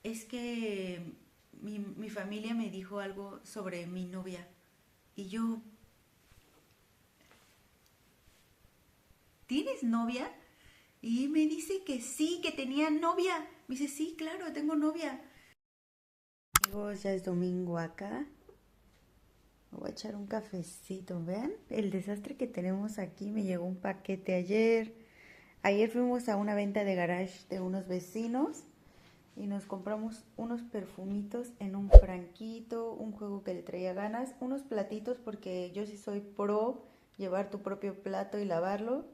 es que mi familia me dijo algo sobre mi novia. Y yo, ¿tienes novia? Y me dice que sí, que tenía novia. Me dice, sí, claro, tengo novia. Amigos, ya es domingo acá. Me voy a echar un cafecito. Vean el desastre que tenemos aquí. Me llegó un paquete ayer. Ayer fuimos a una venta de garage de unos vecinos y nos compramos unos perfumitos en un franquito, un juego que le traía ganas, unos platitos porque yo sí soy pro llevar tu propio plato y lavarlo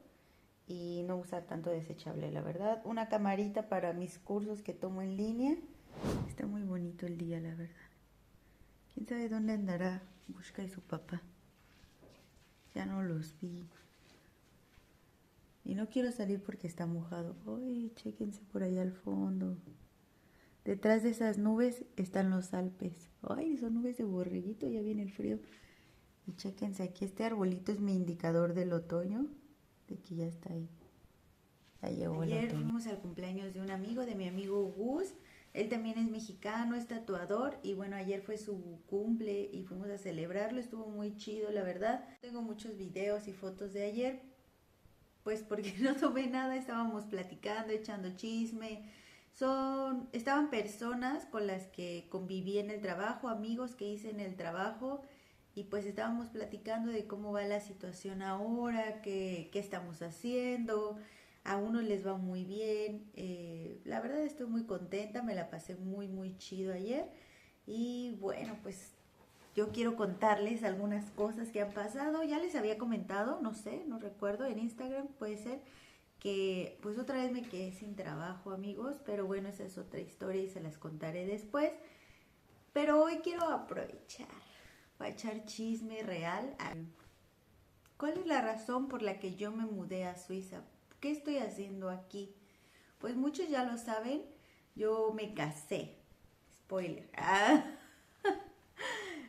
y no usar tanto desechable, la verdad. Una camarita para mis cursos que tomo en línea. Está muy bonito el día, la verdad. ¿Quién sabe dónde andará Busca y su papá? Ya no los vi. Y no quiero salir porque está mojado. Ay, chéquense por allá al fondo. Detrás de esas nubes están los Alpes. Ay, son nubes de borreguito, ya viene el frío. Y chéquense aquí, este arbolito es mi indicador del otoño, de que ya está ahí. Ya llegó el Ayer fuimos al cumpleaños de un amigo, de mi amigo Gus. Él también es mexicano, es tatuador. Y bueno, ayer fue su cumple y fuimos a celebrarlo. Estuvo muy chido, la verdad. Tengo muchos videos y fotos de ayer. Pues porque no tomé nada, estábamos platicando, echando chisme. Estaban personas con las que conviví en el trabajo, amigos que hice en el trabajo, y pues estábamos platicando de cómo va la situación ahora, qué estamos haciendo. A unos les va muy bien. La verdad estoy muy contenta, me la pasé muy, muy chido ayer. Y bueno, pues yo quiero contarles algunas cosas que han pasado. Ya les había comentado, no sé, no recuerdo, en Instagram puede ser, que pues otra vez me quedé sin trabajo, amigos, pero bueno, esa es otra historia y se las contaré después. Pero hoy quiero aprovechar para echar chisme real. ¿Cuál es la razón por la que yo me mudé a Suiza? ¿Qué estoy haciendo aquí? Pues muchos ya lo saben, yo me casé. Spoiler.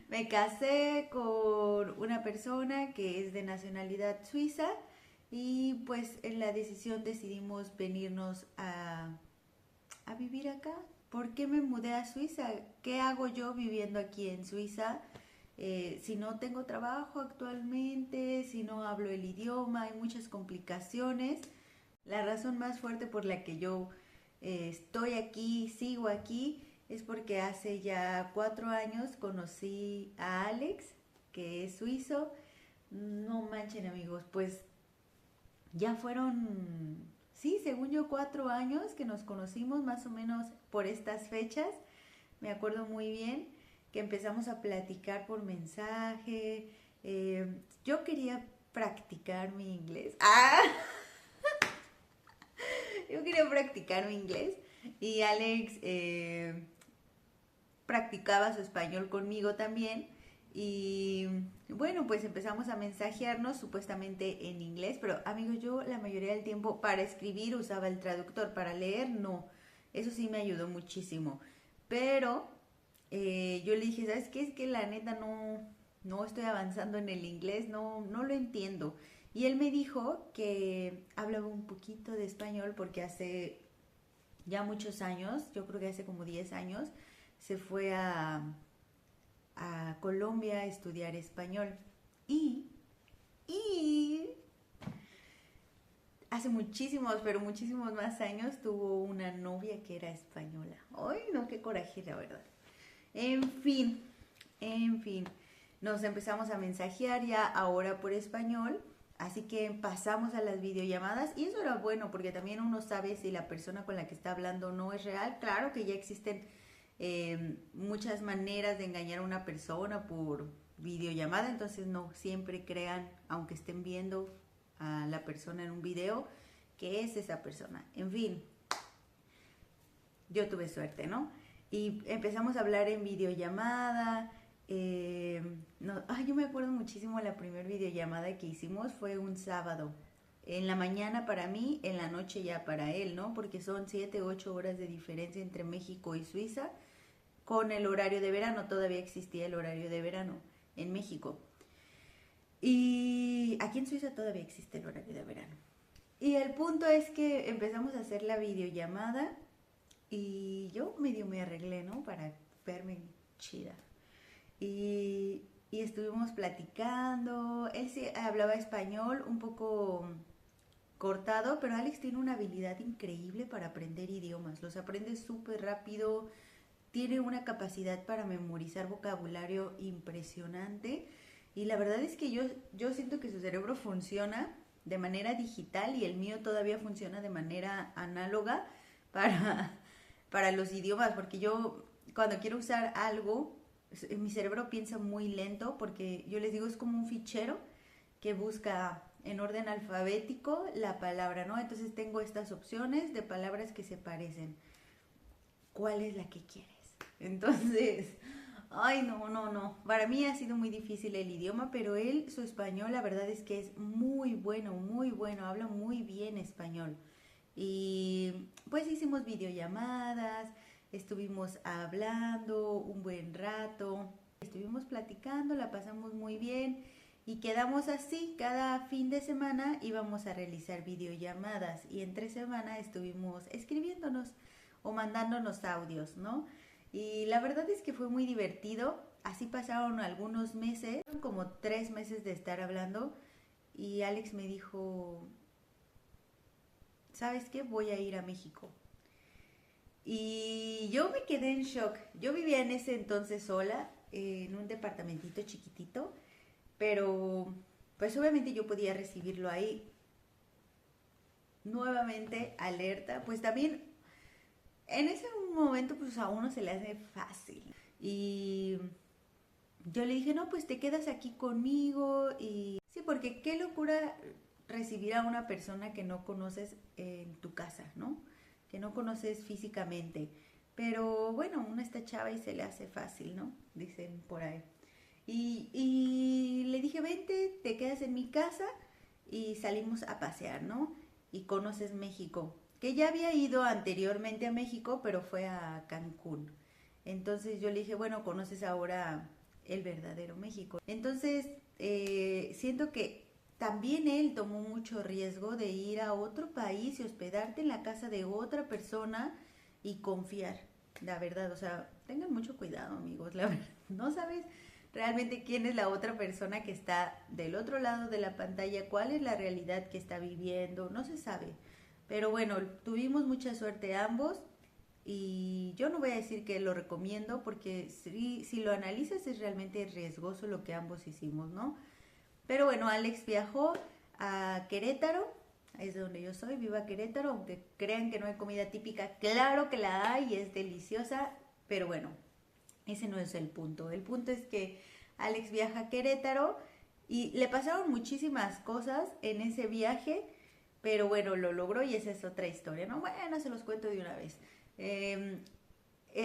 Me casé con una persona que es de nacionalidad suiza y pues en la decisión decidimos venirnos a vivir acá. ¿Por qué me mudé a Suiza? ¿Qué hago yo viviendo aquí en Suiza? Si no tengo trabajo actualmente, si no hablo el idioma, hay muchas complicaciones. La razón más fuerte por la que yo estoy aquí, sigo aquí, es porque hace ya 4 años conocí a Alex, que es suizo. No manchen amigos, pues ya fueron, sí, según yo 4 años que nos conocimos más o menos por estas fechas. Me acuerdo muy bien que empezamos a platicar por mensaje. Yo quería practicar mi inglés. Yo quería practicar mi inglés y Alex practicaba su español conmigo también. Y bueno, pues empezamos a mensajearnos supuestamente en inglés, pero amigos, yo la mayoría del tiempo para escribir usaba el traductor, para leer no. Eso sí me ayudó muchísimo. Pero yo le dije, ¿sabes qué? Es que la neta no estoy avanzando en el inglés, no lo entiendo. Y él me dijo que hablaba un poquito de español porque hace ya muchos años, yo creo que hace como 10 años, se fue a Colombia a estudiar español. Y, y hace muchísimos, pero muchísimos más años tuvo una novia que era española. Ay, no, qué coraje, la verdad. En fin, en fin. Nos empezamos a mensajear ya ahora por español. Así que pasamos a las videollamadas y eso era bueno porque también uno sabe si la persona con la que está hablando no es real. Claro que ya existen muchas maneras de engañar a una persona por videollamada, entonces no siempre crean, aunque estén viendo a la persona en un video, que es esa persona. En fin, yo tuve suerte, ¿no? Y empezamos a hablar en videollamada. No, yo me acuerdo muchísimo la primera videollamada que hicimos fue un sábado. En la mañana para mí, en la noche ya para él, ¿no? Porque son 7, 8 horas de diferencia entre México y Suiza. Con el horario de verano, todavía existía el horario de verano en México. Y aquí en Suiza todavía existe el horario de verano. Y el punto es que empezamos a hacer la videollamada y yo medio me arreglé, ¿no? Para verme chida. Y estuvimos platicando, él sí hablaba español un poco cortado, pero Alex tiene una habilidad increíble para aprender idiomas, los aprende súper rápido, tiene una capacidad para memorizar vocabulario impresionante y la verdad es que yo siento que su cerebro funciona de manera digital y el mío todavía funciona de manera análoga para, para los idiomas, porque yo cuando quiero usar algo, mi cerebro piensa muy lento porque yo les digo es como un fichero que busca en orden alfabético la palabra, ¿no? Entonces tengo estas opciones de palabras que se parecen. ¿Cuál es la que quieres? Entonces, ay, no, no, no. Para mí ha sido muy difícil el idioma, pero él, su español, la verdad es que es muy bueno, habla muy bien español. Y pues hicimos videollamadas, estuvimos hablando un buen rato, estuvimos platicando, la pasamos muy bien y quedamos así, cada fin de semana íbamos a realizar videollamadas y entre semana estuvimos escribiéndonos o mandándonos audios, ¿no? Y la verdad es que fue muy divertido, así pasaron algunos meses, como 3 meses de estar hablando y Alex me dijo, ¿sabes qué? Voy a ir a México. Y yo me quedé en shock. Yo vivía en ese entonces sola, en un departamentito chiquitito, pero pues obviamente yo podía recibirlo ahí. Nuevamente alerta, pues también en ese momento pues a uno se le hace fácil. Y yo le dije, no, pues te quedas aquí conmigo y sí, porque qué locura recibir a una persona que no conoces en tu casa, ¿no? Que no conoces físicamente. Pero bueno, uno está chava y se le hace fácil, ¿no? Dicen por ahí. Y le dije, vente, te quedas en mi casa y salimos a pasear, ¿no? Y conoces México, que ya había ido anteriormente a México, pero fue a Cancún. Entonces yo le dije, bueno, conoces ahora el verdadero México. Entonces, siento que también él tomó mucho riesgo de ir a otro país y hospedarte en la casa de otra persona y confiar, la verdad. O sea, tengan mucho cuidado, amigos, la verdad. No sabes realmente quién es la otra persona que está del otro lado de la pantalla, cuál es la realidad que está viviendo, no se sabe. Pero bueno, tuvimos mucha suerte ambos y yo no voy a decir que lo recomiendo porque si lo analizas es realmente riesgoso lo que ambos hicimos, ¿no? Pero bueno, Alex viajó a Querétaro, es de donde yo soy, viva Querétaro, aunque crean que no hay comida típica, claro que la hay y es deliciosa, pero bueno, ese no es el punto. El punto es que Alex viaja a Querétaro y le pasaron muchísimas cosas en ese viaje, pero bueno, lo logró y esa es otra historia, ¿no? Bueno, se los cuento de una vez. Eh,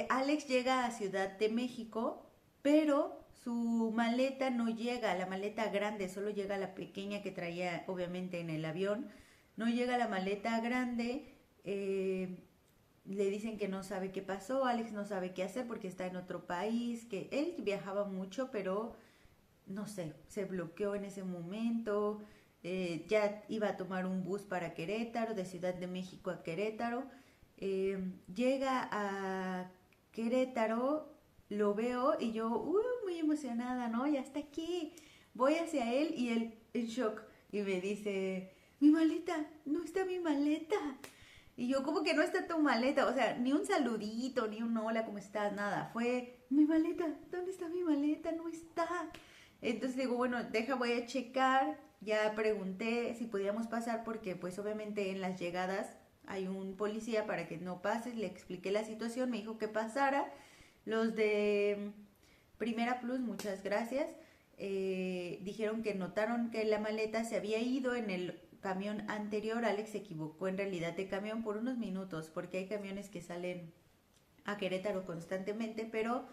Alex llega a Ciudad de México, pero su maleta no llega, la maleta grande, solo llega la pequeña que traía obviamente en el avión, no llega la maleta grande, le dicen que no sabe qué pasó, Alex no sabe qué hacer porque está en otro país, que él viajaba mucho, pero no sé, se bloqueó en ese momento, ya iba a tomar un bus para Querétaro, de Ciudad de México a Querétaro, llega a Querétaro, lo veo y yo, muy emocionada, ¿no? Ya está aquí, voy hacia él y él en shock y me dice, mi maleta, no está mi maleta. Y yo, ¿cómo que no está tu maleta? O sea, ni un saludito, ni un hola, ¿cómo estás? Nada. Fue, mi maleta, ¿dónde está mi maleta? No está. Entonces digo, bueno, voy a checar. Ya pregunté si podíamos pasar porque pues obviamente en las llegadas hay un policía para que no pases. Le expliqué la situación, me dijo que pasara. Los de Primera Plus, muchas gracias. Dijeron que notaron que la maleta se había ido en el camión anterior. Alex se equivocó en realidad de camión por unos minutos, porque hay camiones que salen a Querétaro constantemente, pero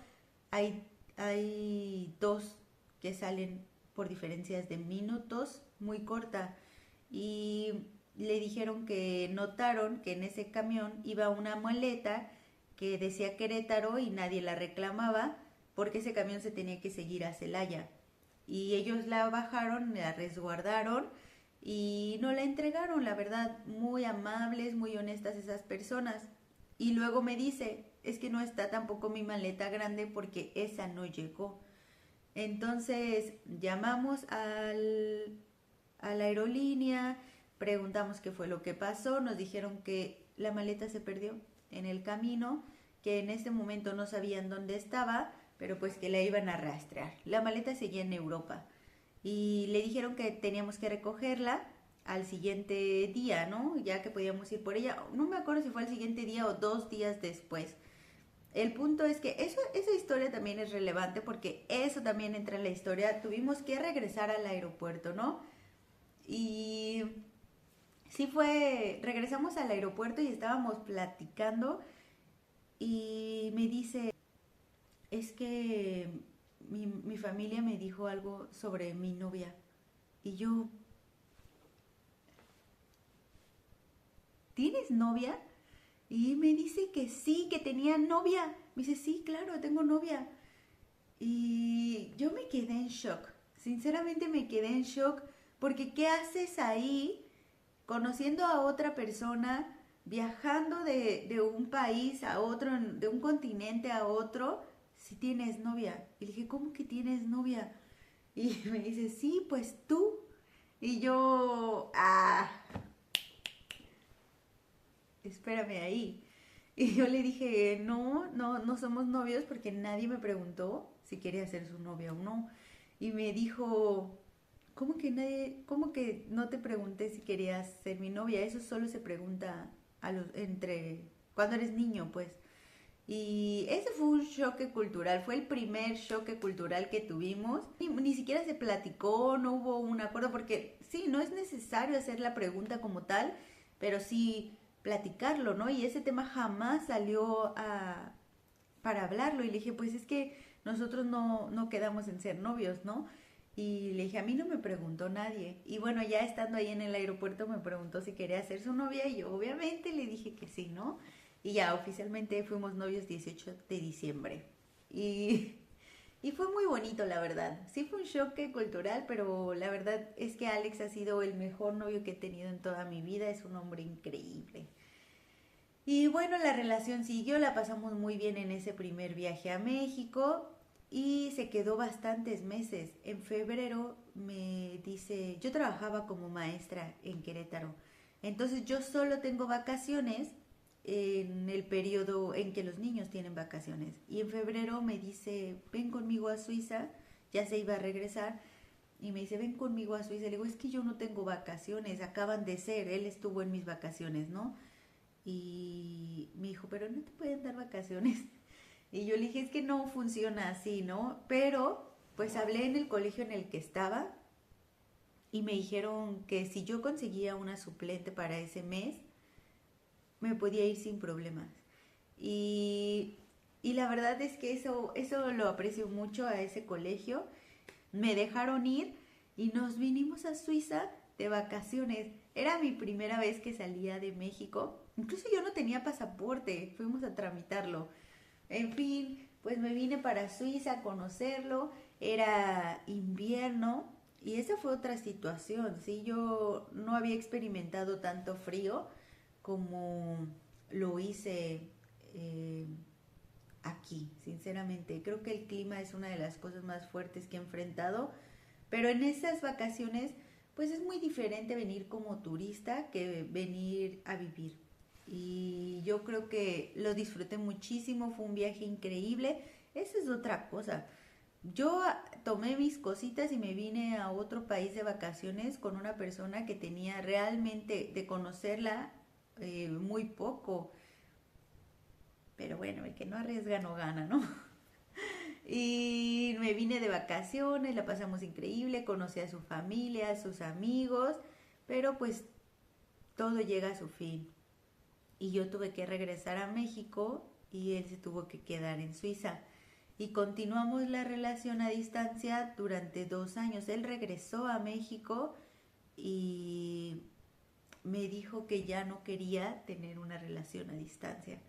hay dos que salen por diferencias de minutos muy corta. Y le dijeron que notaron que en ese camión iba una maleta que decía Querétaro y nadie la reclamaba porque ese camión se tenía que seguir a Celaya. Y ellos la bajaron, la resguardaron y no la entregaron, la verdad, muy amables, muy honestas esas personas. Y luego me dice, es que no está tampoco mi maleta grande porque esa no llegó. Entonces llamamos a la aerolínea, preguntamos qué fue lo que pasó, nos dijeron que la maleta se perdió en el camino, que en ese momento no sabían dónde estaba, pero pues que la iban a rastrear. La maleta seguía en Europa y le dijeron que teníamos que recogerla al siguiente día, ¿no? Ya que podíamos ir por ella. No me acuerdo si fue al siguiente día o 2 días después. El punto es que esa historia también es relevante porque eso también entra en la historia. Tuvimos que regresar al aeropuerto, ¿no? Y sí regresamos al aeropuerto y estábamos platicando y me dice, es que mi familia me dijo algo sobre mi novia. Y yo, ¿tienes novia? Y me dice que sí, que tenía novia. Me dice, sí, claro, tengo novia. Y yo me quedé en shock. Sinceramente me quedé en shock porque ¿qué haces ahí conociendo a otra persona, viajando de un país a otro, de un continente a otro, si tienes novia? Y le dije, ¿cómo que tienes novia? Y me dice, sí, pues tú. Y yo, espérame ahí. Y yo le dije, no, no, no somos novios porque nadie me preguntó si quería ser su novia o no. Y me dijo, cómo que no te pregunté si querías ser mi novia? Eso solo se pregunta cuando eres niño, pues. Y ese fue un choque cultural, fue el primer choque cultural que tuvimos. Ni siquiera se platicó, no hubo un acuerdo, porque sí, no es necesario hacer la pregunta como tal, pero sí platicarlo, ¿no? Y ese tema jamás salió para hablarlo. Y le dije, pues es que nosotros no quedamos en ser novios, ¿no? Y le dije, a mí no me preguntó nadie. Y bueno, ya estando ahí en el aeropuerto me preguntó si quería ser su novia y yo obviamente le dije que sí, ¿no? Y ya oficialmente fuimos novios 18 de diciembre. Y, y fue muy bonito, la verdad. Sí fue un choque cultural, pero la verdad es que Alex ha sido el mejor novio que he tenido en toda mi vida. Es un hombre increíble. Y bueno, la relación siguió, la pasamos muy bien en ese primer viaje a México y se quedó bastantes meses. En febrero me dice, yo trabajaba como maestra en Querétaro, entonces yo solo tengo vacaciones en el periodo en que los niños tienen vacaciones. Y en febrero me dice, ven conmigo a Suiza, ya se iba a regresar. Y me dice, ven conmigo a Suiza. Le digo, es que yo no tengo vacaciones, acaban de ser, él estuvo en mis vacaciones, ¿no? Y me dijo, pero no te pueden dar vacaciones. Y yo le dije, es que no funciona así, ¿no? Pero pues hablé en el colegio en el que estaba y me dijeron que si yo conseguía una suplente para ese mes, me podía ir sin problemas. Y, y la verdad es que eso lo aprecio mucho a ese colegio. Me dejaron ir y nos vinimos a Suiza de vacaciones. Era mi primera vez que salía de México. Incluso yo no tenía pasaporte, fuimos a tramitarlo. En fin, pues me vine para Suiza a conocerlo. Era invierno y esa fue otra situación, ¿sí? Yo no había experimentado tanto frío como lo hice eh, aquí, sinceramente. Creo que el clima es una de las cosas más fuertes que he enfrentado, pero en esas vacaciones, pues es muy diferente venir como turista que venir a vivir. Y yo creo que lo disfruté muchísimo, fue un viaje increíble. Esa es otra cosa. Yo tomé mis cositas y me vine a otro país de vacaciones con una persona que tenía realmente de conocerla muy poco. Pero bueno, el que no arriesga no gana, ¿no? Y me vine de vacaciones, la pasamos increíble, conocí a su familia, a sus amigos, pero pues todo llega a su fin. Y yo tuve que regresar a México y él se tuvo que quedar en Suiza. Y continuamos la relación a distancia durante 2 años. Él regresó a México y me dijo que ya no quería tener una relación a distancia.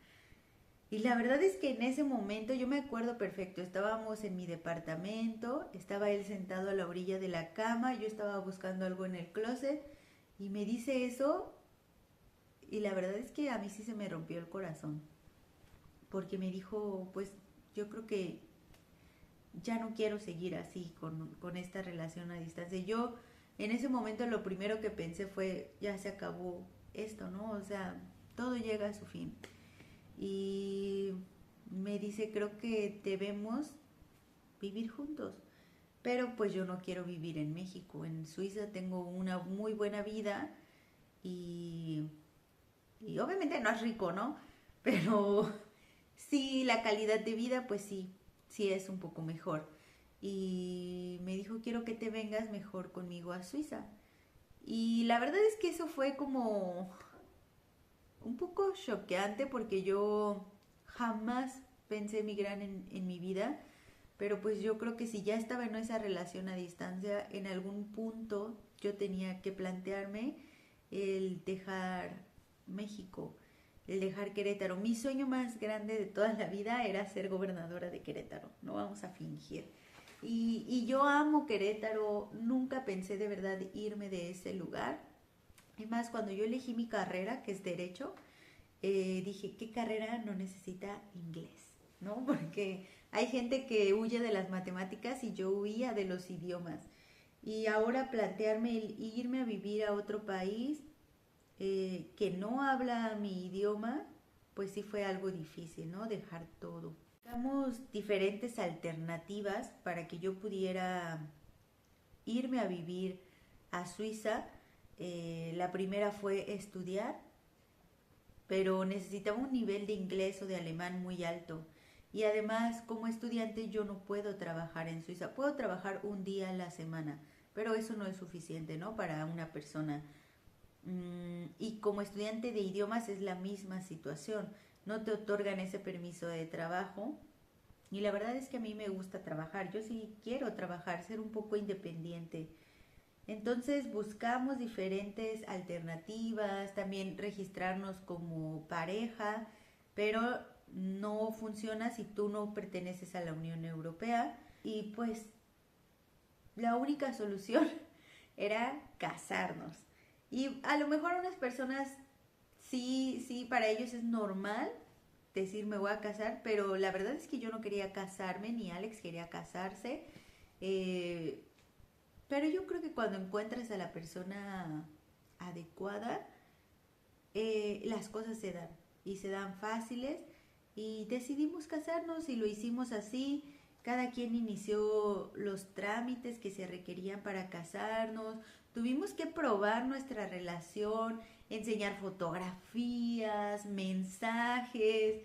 Y la verdad es que en ese momento yo me acuerdo perfecto, estábamos en mi departamento, estaba él sentado a la orilla de la cama, yo estaba buscando algo en el closet y me dice eso y la verdad es que a mí sí se me rompió el corazón. porque me dijo, pues yo creo que ya no quiero seguir así con esta relación a distancia. Yo en ese momento lo primero que pensé fue, ya se acabó esto, ¿no? O sea, todo llega a su fin. Y me dice, creo que debemos vivir juntos. Pero pues yo no quiero vivir en México. En Suiza tengo una muy buena vida y, y obviamente no es rico, ¿no? Pero sí, la calidad de vida, pues sí, sí es un poco mejor. Y me dijo, quiero que te vengas mejor conmigo a Suiza. Y la verdad es que eso fue como un poco choqueante porque yo jamás pensé emigrar en mi vida, pero pues yo creo que si ya estaba en esa relación a distancia, en algún punto yo tenía que plantearme el dejar México, el dejar Querétaro. Mi sueño más grande de toda la vida era ser gobernadora de Querétaro, no vamos a fingir. Y yo amo Querétaro, nunca pensé de verdad irme de ese lugar. Y más, cuando yo elegí mi carrera, que es Derecho, dije, ¿qué carrera no necesita inglés? ¿No? Porque hay gente que huye de las matemáticas y yo huía de los idiomas. Y ahora plantearme el irme a vivir a otro país que no habla mi idioma, pues sí fue algo difícil, ¿no? Dejar todo. Buscamos diferentes alternativas para que yo pudiera irme a vivir a Suiza. La primera fue estudiar, pero necesitaba un nivel de inglés o de alemán muy alto. Y además, como estudiante, yo no puedo trabajar en Suiza. Puedo trabajar un día a la semana, pero eso no es suficiente, ¿no? Para una persona. Y como estudiante de idiomas es la misma situación. No te otorgan ese permiso de trabajo. Y la verdad es que a mí me gusta trabajar. Yo sí quiero trabajar, ser un poco independiente. Entonces buscamos diferentes alternativas, también registrarnos como pareja, pero no funciona si tú no perteneces a la Unión Europea. Y pues la única solución era casarnos. Y a lo mejor unas personas sí, para ellos es normal decir me voy a casar, pero la verdad es que yo no quería casarme, ni Alex quería casarse. Eh, pero yo creo que cuando encuentras a la persona adecuada, las cosas se dan y se dan fáciles y decidimos casarnos y lo hicimos así. Cada quien inició los trámites que se requerían para casarnos. Tuvimos que probar nuestra relación, enseñar fotografías, mensajes,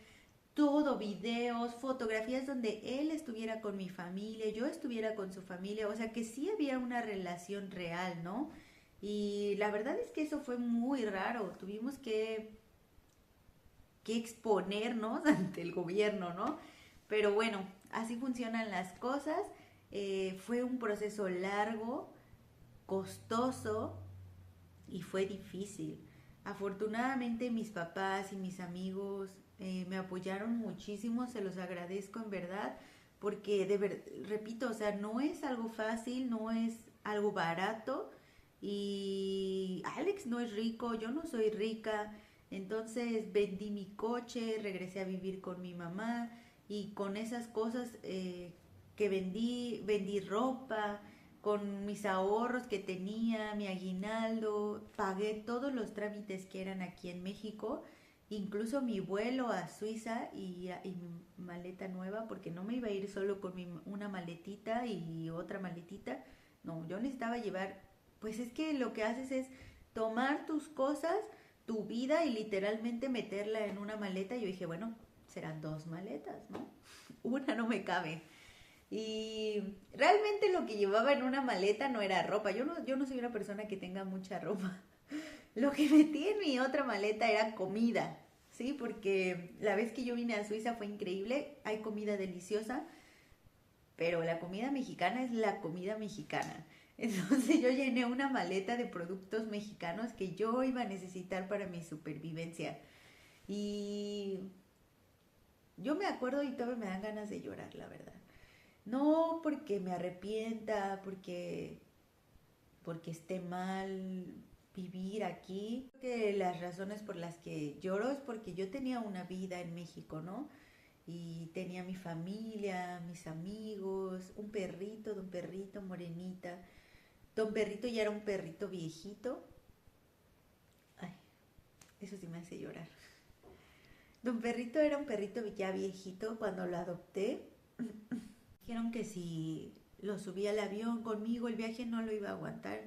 todo, videos, fotografías donde él estuviera con mi familia, yo estuviera con su familia, o sea que sí había una relación real, ¿no? Y la verdad es que eso fue muy raro, tuvimos que exponernos ante el gobierno, ¿no? Pero bueno, así funcionan las cosas. Fue un proceso largo, costoso y fue difícil. Afortunadamente mis papás y mis amigos me apoyaron muchísimo, se los agradezco en verdad, porque repito, o sea, no es algo fácil, no es algo barato y Alex no es rico, yo no soy rica, entonces vendí mi coche, regresé a vivir con mi mamá y con esas cosas que vendí ropa, con mis ahorros que tenía, mi aguinaldo, pagué todos los trámites que eran aquí en México, incluso mi vuelo a Suiza y mi maleta nueva, porque no me iba a ir solo con una maletita y otra maletita, no, yo necesitaba llevar, pues es que lo que haces es tomar tus cosas, tu vida y literalmente meterla en una maleta. Y yo dije, bueno, serán dos maletas, ¿no? Una no me cabe. Y realmente lo que llevaba en una maleta no era ropa. Yo no soy una persona que tenga mucha ropa. Lo que metí en mi otra maleta era comida, ¿sí? Porque la vez que yo vine a Suiza fue increíble. Hay comida deliciosa, pero la comida mexicana es la comida mexicana. Entonces yo llené una maleta de productos mexicanos que yo iba a necesitar para mi supervivencia. Y yo me acuerdo y todavía me dan ganas de llorar, la verdad. No porque me arrepienta, porque esté mal vivir aquí. Que las razones por las que lloro es porque yo tenía una vida en México, ¿no? tenía mi familia, mis amigos, un perrito, don Perrito, morenita. Don Perrito ya era un perrito viejito. Ay, eso sí me hace llorar. Don Perrito era un perrito ya viejito cuando lo adopté. Dijeron que si lo subía al avión conmigo, el viaje no lo iba a aguantar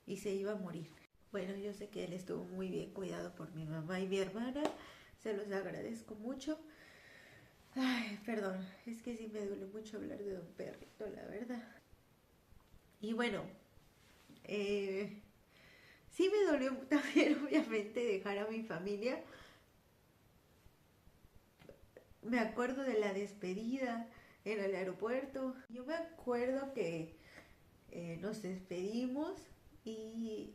y se iba a morir. Bueno, yo sé que él estuvo muy bien cuidado por mi mamá y mi hermana. Se los agradezco mucho. Ay, perdón, es que sí me duele mucho hablar de don Perrito, la verdad. Y bueno, sí me dolió también, obviamente, dejar a mi familia. Me acuerdo de la despedida en el aeropuerto. Yo me acuerdo que nos despedimos y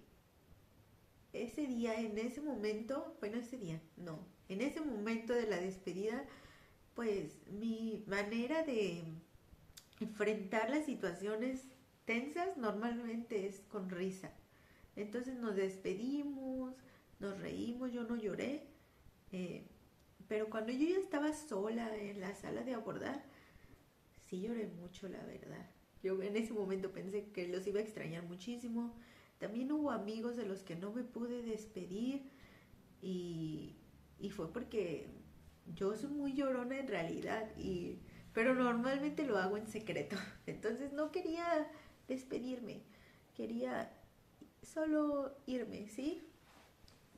ese día, en ese momento, bueno, ese día, no, en ese momento de la despedida, pues mi manera de enfrentar las situaciones tensas normalmente es con risa. Entonces nos despedimos, nos reímos, yo no lloré, eh, pero cuando yo ya estaba sola en la sala de abordar, sí lloré mucho, la verdad. Yo en ese momento pensé que los iba a extrañar muchísimo. También hubo amigos de los que no me pude despedir y, y fue porque yo soy muy llorona en realidad, pero normalmente lo hago en secreto. Entonces no quería despedirme, quería solo irme, ¿sí?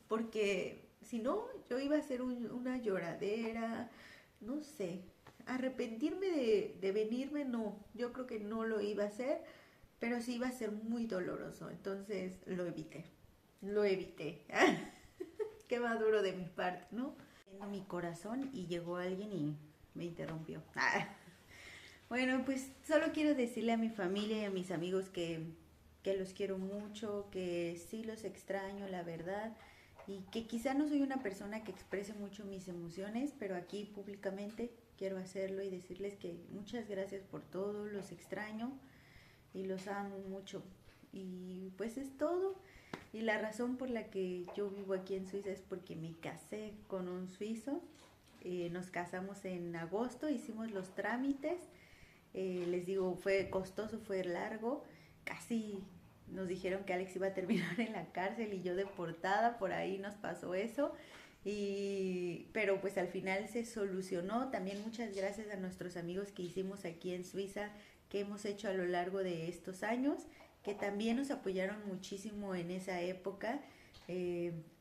Porque si no, yo iba a ser una lloradera, no sé, arrepentirme de venirme, no, yo creo que no lo iba a hacer, pero sí iba a ser muy doloroso, entonces lo evité. Qué maduro de mi parte, ¿no? En mi corazón y llegó alguien y me interrumpió. Bueno, pues solo quiero decirle a mi familia y a mis amigos que los quiero mucho, que sí los extraño, la verdad, y que quizá no soy una persona que exprese mucho mis emociones, pero aquí públicamente quiero hacerlo y decirles que muchas gracias por todo, los extraño y los amo mucho. Y pues es todo. Y la razón por la que yo vivo aquí en Suiza es porque me casé con un suizo. Nos casamos en agosto, hicimos los trámites. Les digo, fue costoso, fue largo. Casi nos dijeron que Alex iba a terminar en la cárcel y yo deportada, por ahí nos pasó eso. Pero pues al final se solucionó. También muchas gracias a nuestros amigos que hicimos aquí en Suiza, que hemos hecho a lo largo de estos años, que también nos apoyaron muchísimo en esa época.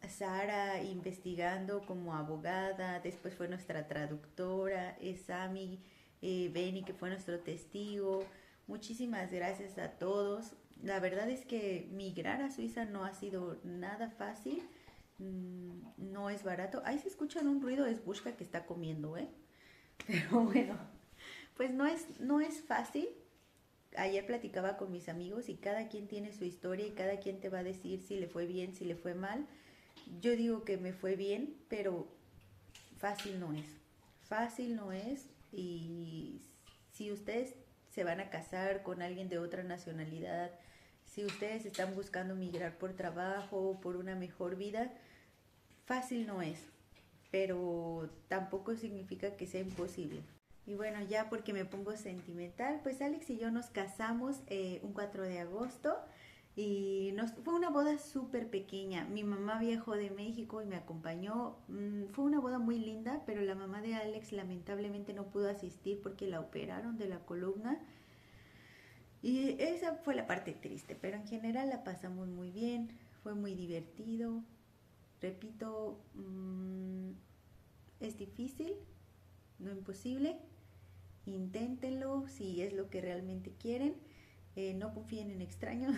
Sara investigando como abogada, después fue nuestra traductora, Sami, Benny que fue nuestro testigo. Muchísimas gracias a todos. La verdad es que migrar a Suiza no ha sido nada fácil, no es barato. Ahí se escuchan un ruido, es Bushka que está comiendo, ¿eh? Pero bueno, pues no es fácil. Ayer platicaba con mis amigos y cada quien tiene su historia y cada quien te va a decir si le fue bien, si le fue mal. Yo digo que me fue bien, pero fácil no es. Fácil no es y si ustedes se van a casar con alguien de otra nacionalidad, si ustedes están buscando migrar por trabajo, por una mejor vida, fácil no es, pero tampoco significa que sea imposible. Y bueno, ya porque me pongo sentimental, pues Alex y yo nos casamos un 4 de agosto y fue una boda súper pequeña. Mi mamá viajó de México y me acompañó. Fue una boda muy linda, pero la mamá de Alex lamentablemente no pudo asistir porque la operaron de la columna. Y esa fue la parte triste, pero en general la pasamos muy bien, fue muy divertido. Repito, es difícil, no imposible. Inténtenlo si es lo que realmente quieren. No confíen en extraños.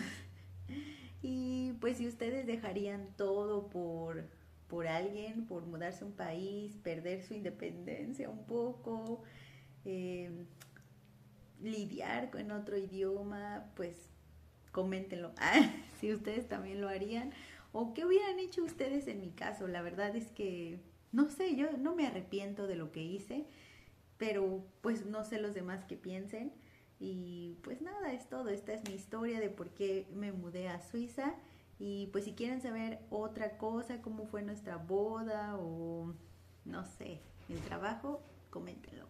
Y pues si ustedes dejarían todo por alguien, por mudarse a un país, perder su independencia un poco, eh, lidiar con otro idioma, pues coméntenlo. Si ustedes también lo harían. O qué hubieran hecho ustedes en mi caso. La verdad es que, no sé, yo no me arrepiento de lo que hice, pero pues no sé los demás que piensen. Y pues nada, es todo. Esta es mi historia de por qué me mudé a Suiza. Y pues si quieren saber otra cosa, cómo fue nuestra boda o no sé, el trabajo, coméntenlo.